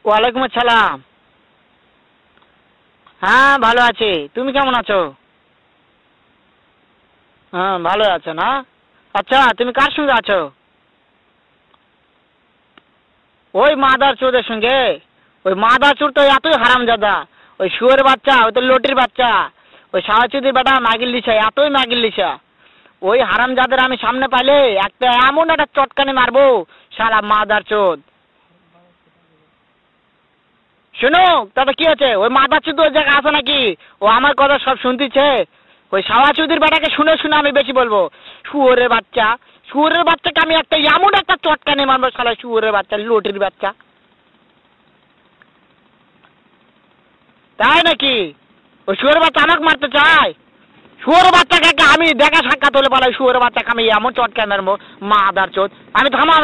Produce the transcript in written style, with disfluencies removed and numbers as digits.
ওয়ালাইকুম আসসালাম। হ্যাঁ ভালো আছি, তুমি কেমন আছো? হ্যাঁ ভালো আছো না? আচ্ছা তুমি কার সঙ্গে আছো? ওই মাদার চোদের সঙ্গে। ওই মাদার চোর তো এতই হারামজাদা। ওই শুয়োরের বাচ্চা, ওই তো লটির বাচ্চা। ওই সাওয়াচুদির বেটা মাগিল লিসা, এতই মাগিল লিসা। ওই হারামজাদের আমি সামনে পাইলে একটা এমন একটা চটকানি মারবো, শালা মাদার চোদ। শোনো, তাতে কি আছে? ওই মাদার চোদ ওই জায়গায় আছে নাকি? ও আমার কথা সব শুনতেছে। ওই সাওয়াচুদির বেটাকে শুনে শুনে আমি বেশি বলবো। শুয়োরের বাচ্চা, শুয়োরের বাচ্চাকে আমি একটা এমন একটা চটকানি মারবো, শালা শুয়োরের বাচ্চা, লটির বাচ্চা। তাই নাকি? ওই শুয়োরের বাচ্চা আমাকে মারতে চায়? শুয়োরের বাচ্চাকে আমি দেখা সাক্ষাৎ হলে পালাই, শুয়োরের বাচ্চাকে আমি এমন চটকানি মারবো, মাদার চোদ। আমি থামা।